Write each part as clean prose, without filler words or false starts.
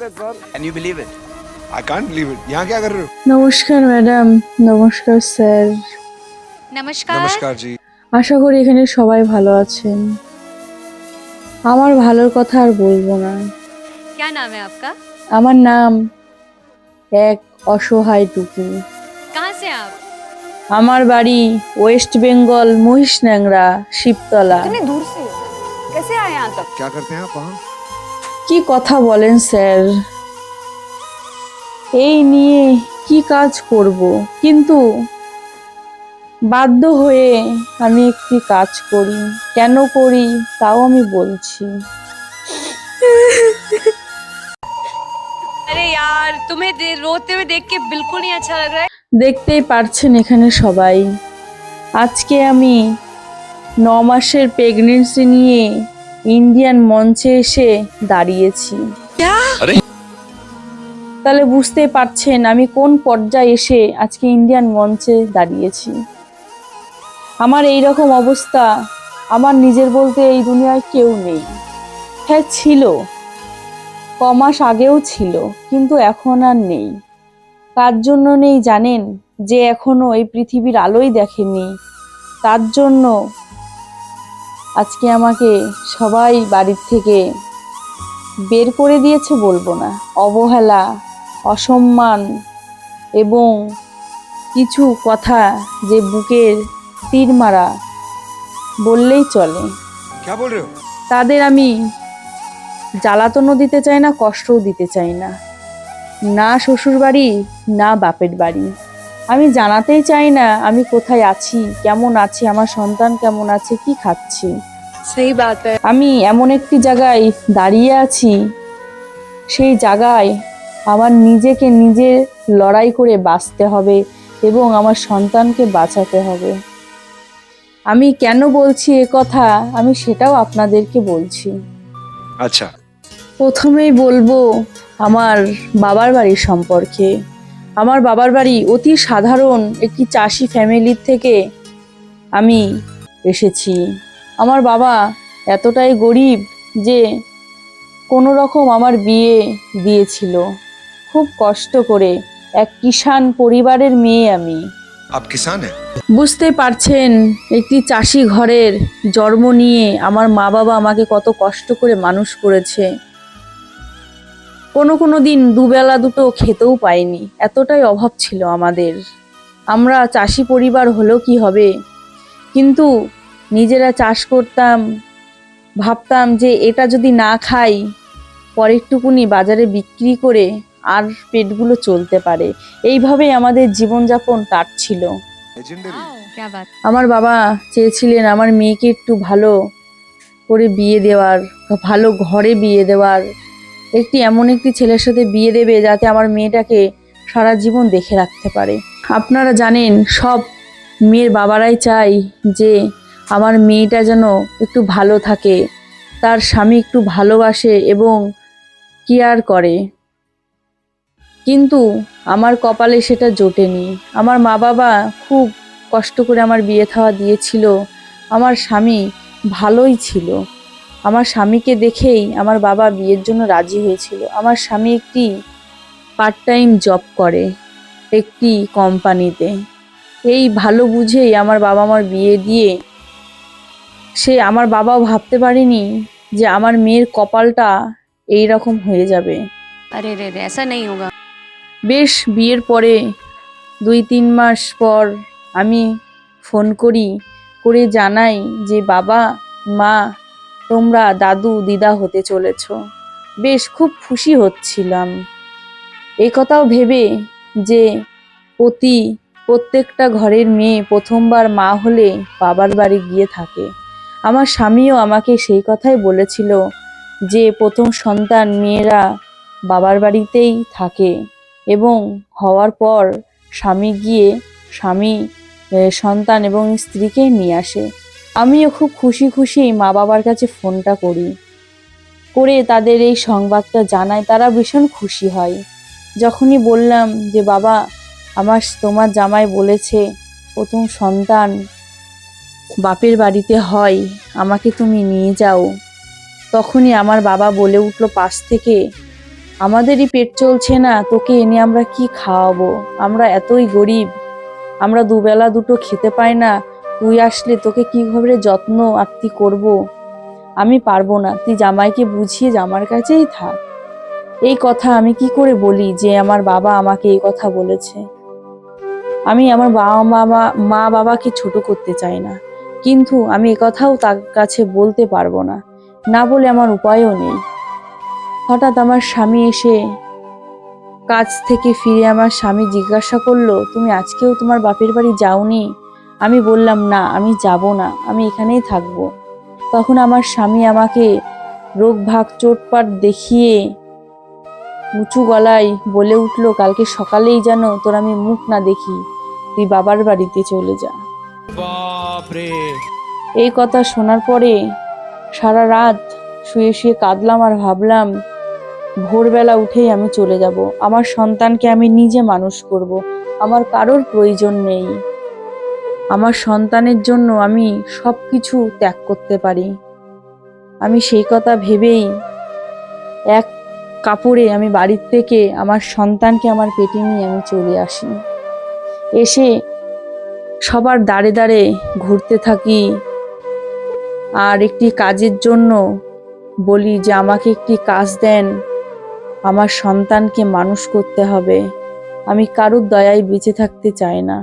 Can you believe it? I can't believe it. यहाँ क्या कर रहे हो? নমস্কার ম্যাডাম, নমস্কার স্যার। नमस्कार। नमस्कार जी। আশা করি এখানে সবাই ভালো আছেন। আমার ভালোর কথা আর বলবো না। क्या नाम है आपका? আমার নাম এক অসহায় টুকু। कहाँ से आप? আমার বাড়ি ওয়েস্ট বেঙ্গল মহিষন্যাংড়া শিবতলা। इतने दूर से कैसे आए यहाँ तक? क्या करते हैं आप वहाँ? কি কথা বলেন স্যার, এই নিয়ে কি কাজ করব, কিন্তু বাধ্য হয়ে আমি একটি কাজ করি। কেন করি তাও আমি বলছি। अरे यार तुम्हें रोते हुए देख के बिल्कुल नहीं अच्छा लग रहा है। দেখতেই পারছেন এখানে সবাই, আজকে আমি 9 মাসের প্রেগনেন্সি নিয়ে ইন্ডিয়ান মঞ্চে এসে দাঁড়িয়েছি। তাহলে বুঝতে পারছেন আমি কোন পর্যায়ে এসে আজকে ইন্ডিয়ান মঞ্চে দাঁড়িয়েছি। আমার এই রকম অবস্থা আমার নিজের বলতে এই দুনিয়ায় কেউ নেই। হ্যাঁ ছিল, কমাস আগেও ছিল, কিন্তু এখন আর নেই। কার জন্য নেই জানেন? যে এখনো এই পৃথিবীর আলোই দেখেনি, তার জন্য আজকে আমাকে সবাই বাড়ির থেকে বের করে দিয়েছে বলবো না, অবহেলা, অসম্মান এবং কিছু কথা যে বুকের তীর মারা বললেই চলে। क्या बोल रहे हो? তাদের আমি জ্বালাতনও দিতে চাই না, কষ্টও দিতে চাই না, না শ্বশুর বাড়ি না বাপের বাড়ি। আমি জানাতেই চাই না আমি কোথায় আছি, কেমন আছি, আমার সন্তান কেমন আছে, কি খাচ্ছি। सही बात है। আমি এমন একটি জায়গায় দাঁড়িয়ে আছি, সেই জায়গায় আমার নিজেকে নিজে লড়াই করে বাঁচতে হবে এবং আমার সন্তানকে বাঁচাতে হবে। আমি কেন বলছি এ কথা আমি সেটাও আপনাদেরকে বলছি। अच्छा। প্রথমেই বলবো আমার বাবার বাড়ির সম্পর্কে। আমার বাবার বাড়ি অতি সাধারণ একটি চাষি ফ্যামিলির থেকে আমি এসেছি। আমার বাবা এতটাই গরিব যে কোনো রকম আমার বিয়ে দিয়েছিল খুব কষ্ট করে। এক কিষাণ পরিবারের মেয়ে আমি। आप किसान हैं? বুঝতে পারছেন একটি চাষি ঘরের জন্ম নিয়ে আমার মা বাবা আমাকে কত কষ্ট করে মানুষ করেছে। কোনো দিন দুবেলা দুটো খেতেও পাইনি, এতটাই অভাব ছিল আমাদের। আমরা চাষি পরিবার হলেও কি হবে, কিন্তু নিজেরা চাষ করতাম, ভাবতাম যে এটা যদি না খাই পরেরটুকুনি বাজারে বিক্রি করে আর পেটগুলো চলতে পারে। এইভাবেই আমাদের জীবনযাপন কাটছিল। Legendary। क्या बात। আমার বাবা চেয়েছিলেন আমার মেয়েকে একটু ভালো করে বিয়ে দেওয়ার, ভালো ঘরে বিয়ে দেওয়ার, এমন একটি ছেলের সাথে বিয়ে দেবে যাতে আমার মেয়েটাকে সারা জীবন দেখে রাখতে পারে। আপনারা জানেন সব মেয়ের বাবারাই চায় যে আমার মেয়েটা যেন একটু ভালো থাকে, তার স্বামী একটু ভালোবাসে এবং কেয়ার করে, কিন্তু আমার কপালে সেটা জোটেনি। আমার মা বাবা খুব কষ্ট করে আমার বিয়ে থাওয়া দিয়েছিল। আমার স্বামী ভালোই ছিল, আমার স্বামীকে দেখেই আমার বাবা বিয়ের জন্য রাজি হয়েছিল। আমার স্বামী একটি পার্ট টাইম জব করে একটি কোম্পানিতে। এই ভালো বুঝেই আমার বাবা আমার বিয়ে দিয়ে, আমার বাবাও ভাবতে পারেনি যে আমার মেয়ের কপালটা এই রকম হয়ে যাবে। अरे रे रे ऐसा नहीं होगा। বেশ বিয়ের পরে 2-3 মাস পর আমি ফোন করে জানাই যে বাবা মা তোমরা দাদু দিদা হতে চলেছ। বেশ খুব খুশি হচ্ছিলাম এই কথাও ভেবে যে প্রত্যেকটা ঘরের মেয়ে প্রথমবার মা হলে বাবার বাড়ি গিয়ে থাকে। আমার স্বামীও আমাকে সেই কথাই বলেছিল যে প্রথম সন্তান মেয়েরা বাবার বাড়িতেই থাকে এবং হওয়ার পর স্বামী সন্তান এবং স্ত্রীকে নিয়ে আসে। আমিও খুব খুশি মা বাবার কাছে ফোনটা করে তাদের এই সংবাদটা জানাই। তারা ভীষণ খুশি হয়। যখনই বললাম যে বাবা তোমার জামাই বলেছে প্রথম সন্তান বাপের বাড়িতে হয়, আমাকে তুমি নিয়ে যাও, তখনই আমার বাবা বলে উঠল পাশ থেকে আমাদেরই পেট চলছে না, তোকে এনে আমরা কি খাওয়াবো? আমরা এতই গরিব, আমরা দুবেলা দুটো খেতে পাই না। তুই আসলে তোকে কিভাবে যত্ন আত্তি করব? আমি পারবো না, তুই জামাইকে বুঝিয়ে জামার কাছেই থাক। এই কথা আমি কি করে বলি যে আমার বাবা আমাকে এই কথা বলেছে? আমি আমার মা বাবাকে ছোট করতে চাই না, কিন্তু আমি একথাও তার কাছে বলতে পারবো না, না বলে আমার উপায়ও নেই। হঠাৎ আমার স্বামী এসে কাজ থেকে ফিরে আমার স্বামী জিজ্ঞাসা করলো, তুমি আজকেও তোমার বাপের বাড়ি যাওনি? আমি বললাম না, আমি যাব না, আমি এখানেই থাকবো। তখন আমার স্বামী আমাকে রোগ ভাগ চোটপাট দেখিয়ে উঁচু গলায় বলে উঠলো, কালকে সকালেই যেন তোর আমি মুখ না দেখি, তুই বাবার বাড়িতে চলে যা। এই কথা শোনার পরে সারা রাত শুয়ে শুয়ে কাঁদলাম আর ভাবলাম ভোরবেলা উঠেই আমি চলে যাব। আমার সন্তানকে আমি নিজে মানুষ করব, আমার কারোর প্রয়োজন নেই। আমার সন্তানের জন্য আমি সবকিছু ত্যাগ করতে পারি। আমি সেই কথা ভেবেই এক কাপড়ে আমি বাড়ির থেকে আমার সন্তানকে আমার পেটে নিয়ে আমি চলে আসি। এসে সবার দাঁড়ে দাঁড়ে ঘুরতে থাকি আর একটি কাজের জন্য বলি যে আমাকে একটি কাজ দেন, আমার সন্তানকে মানুষ করতে হবে। আমি কারোর দয়ায় বেঁচে থাকতে চাই না।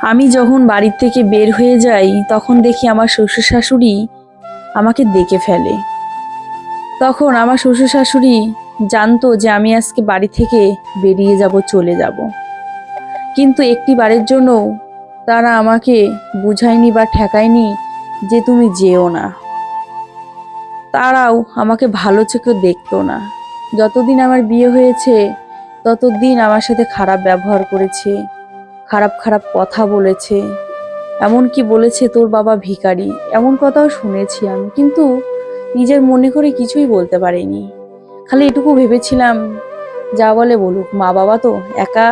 আমি যখন বাড়ি থেকে বের হয়ে যাই তখন দেখি আমার শ্বশুর শাশুড়ি আমাকে দেখে ফেলে। তখন আমার শ্বশুর শাশুড়ি জানতো যে আমি আজকে বাড়ি থেকে বেরিয়ে যাব, চলে যাব, কিন্তু একটি বারের জন্য তারা আমাকে বুঝায়নি বা ঠেকায়নি যে তুমি যেও না। তারাও আমাকে ভালো চোখে দেখতো না। যতদিন আমার বিয়ে হয়েছে ততদিন আমার সাথে খারাপ ব্যবহার করেছে, খারাপ খারাপ কথা বলেছে, এমনকি বলেছে তোর বাবা ভিখারি, এমন কথাও শুনেছি আমি, কিন্তু নিজের মনে করে কিছুই বলতে পারিনি। খালি এটুকু ভেবেছিলাম যা বলে বলুক, মা বাবা তো একা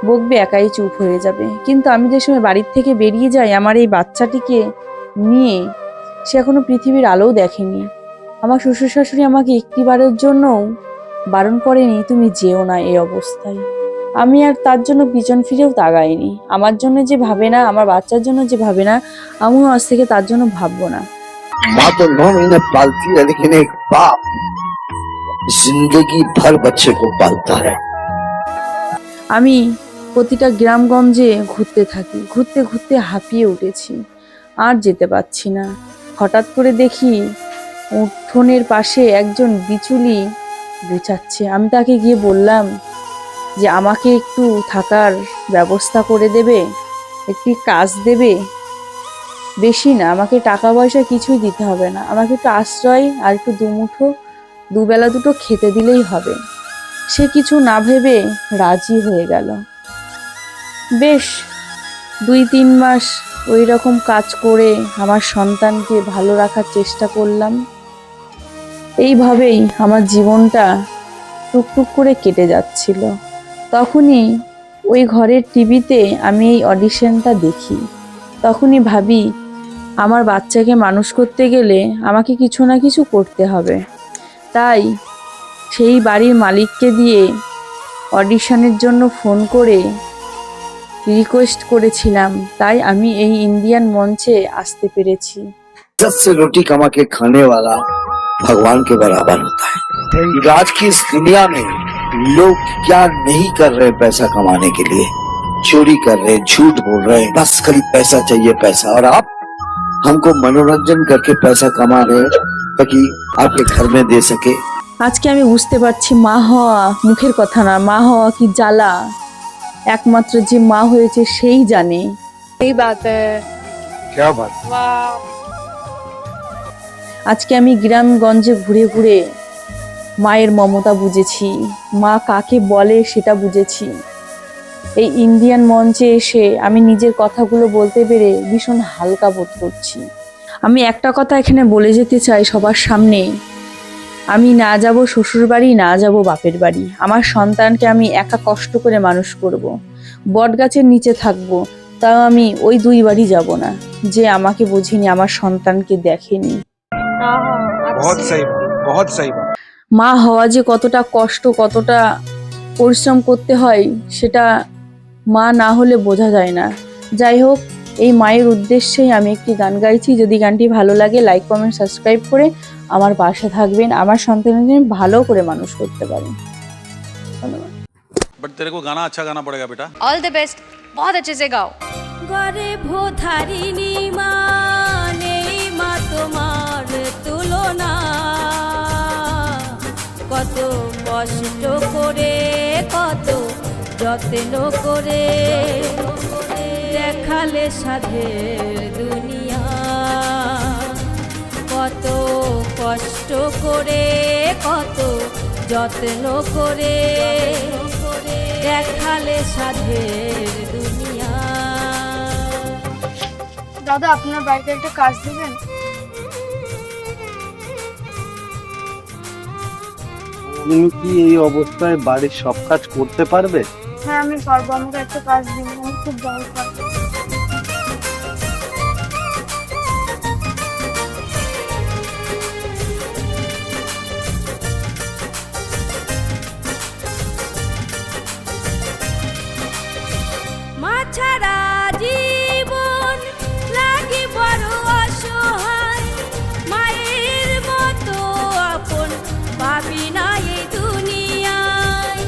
বকবে, একাই চুপ হয়ে যাবে। কিন্তু আমি যে সময় বাড়ির থেকে বেরিয়ে যাই আমার এই বাচ্চাটিকে নিয়ে, সে এখনো পৃথিবীর আলোও দেখেনি। আমার শ্বশুর শাশুড়ি আমাকে একটিবারের জন্যও বারণ করেনি তুমি যেও না এই অবস্থায়। আমি আর তার জন্য পিছন ফিরেও তাকাইনি। আমার জন্য যে ভাবে না, আমার বাচ্চার জন্য যে ভাবে না, আমিও আজ থেকে তার জন্য ভাববো না। माँ तो 9 महीने पालती है, लेकिन एक बाप जिंदगी भर बच्चे को पालता है। আমি প্রতিটা গ্রামগঞ্জে ঘুরতে থাকি, ঘুরতে ঘুরতে হাঁপিয়ে উঠেছি, আর যেতে পারছি না। হঠাৎ করে দেখি উঠোনের পাশে একজন বিচুলি গুছাচ্ছে। আমি তাকে গিয়ে বললাম যে আমাকে একটু থাকার ব্যবস্থা করে দেবে, একটি কাজ দেবে, বেশি না, আমাকে টাকা পয়সা কিছুই দিতে হবে না, আমাকে একটু আশ্রয় আর একটু দুমুঠো দুবেলা দুটো খেতে দিলেই হবে। সে কিছু না ভেবে রাজি হয়ে গেল। বেশ 2-3 মাস ওই রকম কাজ করে আমার সন্তানকে ভালো রাখার চেষ্টা করলাম। এইভাবেই আমার জীবনটা টুকটুক করে কেটে যাচ্ছিল। তখনই ওই ঘরের টিভিতে আমি এই অডিশনটা দেখি। তখনই ভাবি আমার বাচ্চাকে মানুষ করতে গেলে আমাকে কিছু না কিছু করতে হবে। তাই সেই বাড়ির মালিককে দিয়ে অডিশনের জন্য ফোন করে রিকোয়েস্ট করেছিলাম, তাই আমি এই ইন্ডিয়ান মঞ্চে আসতে পেরেছি। इज्जत से रोटी कमा के खाने वाला भगवान के बराबर होता है। आज की इस दुनिया में लोग क्या नहीं कर रहे पैसा कमाने के लिए, चोरी कर रहे, झूठ बोल रहे, बस खाली पैसा चाहिए पैसा। और आप हमको मनोरंजन करके पैसा कमा रहे हैं ताकि आपके घर में दे सके। আজকে আমি বুঝতে পারছি মা হওয়া মুখের কথা না, মা হওয়া কি জ্বালা একমাত্র যে মা হয়েছে সেই জানে। सही बात है। क्या बात? वाह। আজকে আমি গ্রামগঞ্জে ঘুরে ঘুরে মায়ের মমতা বুঝেছি, মা কাকে বলে সেটা বুঝেছি। এই ইন্ডিয়ান মঞ্চে এসে আমি নিজের কথাগুলো বলতে পেরে ভীষণ হালকা বোধ করছি। আমি একটা কথা এখানে বলে যেতে চাই সবার সামনে, আমি না যাব শ্বশুর বাড়ি, না যাব বাপের বাড়ি। আমার সন্তানকে আমি একা কষ্ট করে মানুষ করব, বট গাছের নিচে থাকবো, তাও আমি ওই 2 বাড়ি যাব না যে আমাকে বুঝিনি, আমার সন্তানকে দেখেনি। बहुत सही बात, बहुत सही बात। মা হওয়া যে কতটা কষ্ট, কতটা পরিশ্রম করতে হয় সেটা মা না হলে বোঝা যায় না। যাই হোক, এই মায়ের উদ্দেশ্যেই আমি একটি গান গাইছি। যদি গানটি ভালো লাগে লাইক কমেন্ট সাবস্ক্রাইব করে আমার পাশে থাকবেন, আমার সন্তানদের ভালো করে মানুষ করতে পারেন। ধন্যবাদ। बट तेरे को गाना अच्छा गाना पड़ेगा बेटा। ऑल द बेस्ट, बहुत अच्छे से गाओ। গর্ভধারিণী মা নেই মা তোমার তুলনা, কত কষ্ট করে কত যত্ন করে দেখালে সাধের দুনিয়া, কত কষ্ট করে কত যত্ন করে দেখালে সাধের দুনিয়া। দাদা আপনার বাড়িতে একটা কাজ দিবেন? তুমি কি এই অবস্থায় বাড়ির সব কাজ করতে পারবে? হ্যাঁ আমি পারবো, আমাকে একটা কাজ দিন, আমার খুব দরকার। মা ছাড়া জীবন লাগে বড় অসহায়, মায়ের মতো আপন পাবি না এই দুনিয়ায়।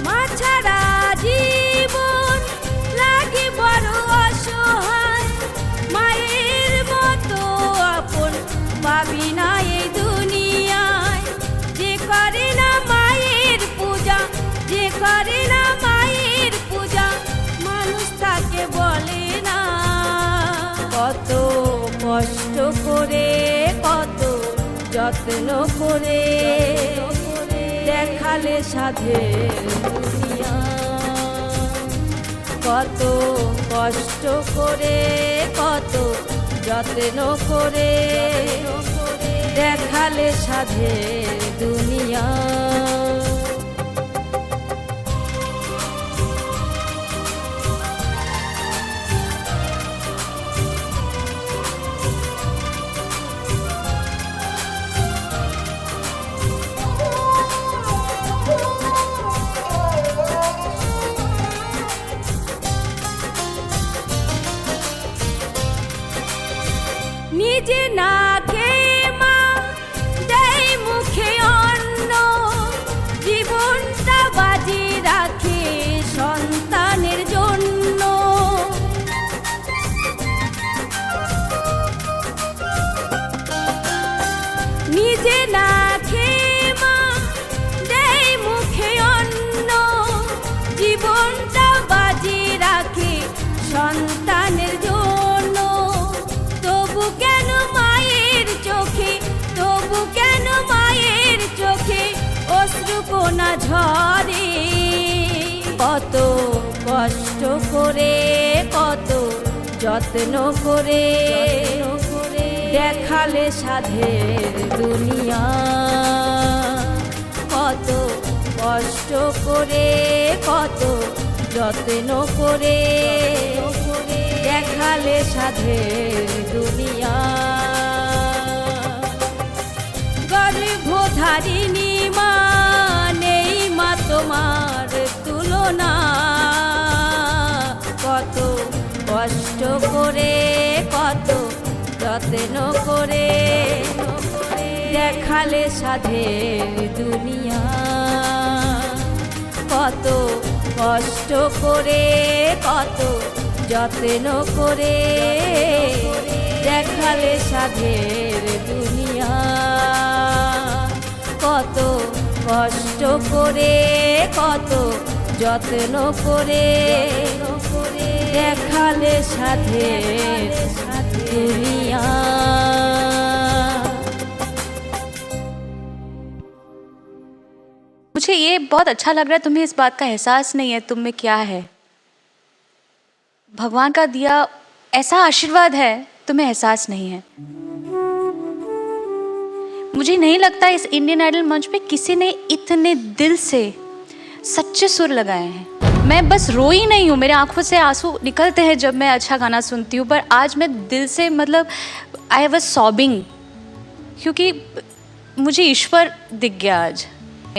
মা ছাড়া জীবন লাগে বড় অসহায়, মায়ের মতো আপন পাবি না এই দুনিয়ায়। যে করে না মায়ের পূজা, যে করে না মায়ের পূজা, মানুষ তাকে বলে না। কত কষ্ট করে কত যত্ন করে দেখালে সাধের দুনিয়া, কত কষ্ট করে কত যত্ন করে দেখালে সাধের দুনিয়া। নিজে না খেয়ে মা দেয় মুখে অন্ন, জীবনটা বাজি রাখে সন্তানের জন্য। নিজে না খেয়ে মা দেয় মুখে অন্ন, জীবনটা বাজি রাখে সন্তানের জন্য। তবু কেন মায়ের চোখে, তবু কেন মায়ের চোখে অশ্রুকণা ঝরে, কত কষ্ট করে কত যত্ন করে দেখালে সাধের দুনিয়া, কত কষ্ট করে কত যত্ন করে দেখালে সাধের দুনিয়া। গর্ভধারিণী মা নেই মা তোমার তুলনা, কত কষ্ট করে কত যত্ন করে দেখালে সাধের দুনিয়া, কত কষ্ট করে কত যত্ন করে দেখালে সাধের দুনিয়া, কত কষ্ট করে কত যত্ন করে দেখালে সাধের দুনিয়া। मुझे ये बहुत अच्छा लग रहा है, तुम्हें इस बात का एहसास नहीं है तुम में क्या है। भगवान का दिया ऐसा आशीर्वाद है, तुम्हें एहसास नहीं है। मुझे नहीं लगता इस इंडियन आइडल मंच पे किसी ने इतने दिल से सच्चे सुर लगाए हैं। मैं बस रोई नहीं हूँ, मेरे आंखों से आंसू निकलते हैं जब मैं अच्छा गाना सुनती हूँ, पर आज मैं दिल से मतलब आई वाज सॉबिंग, क्योंकि मुझे ईश्वर दिख गया आज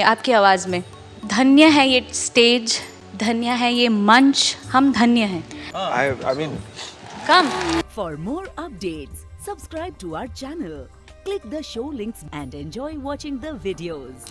आपकी आवाज़ में। धन्य है ये स्टेज, धन्य है ये मंच, हम धन्य हैं। I mean, come For more updates, subscribe to our channel, click the show links and enjoy watching the videos.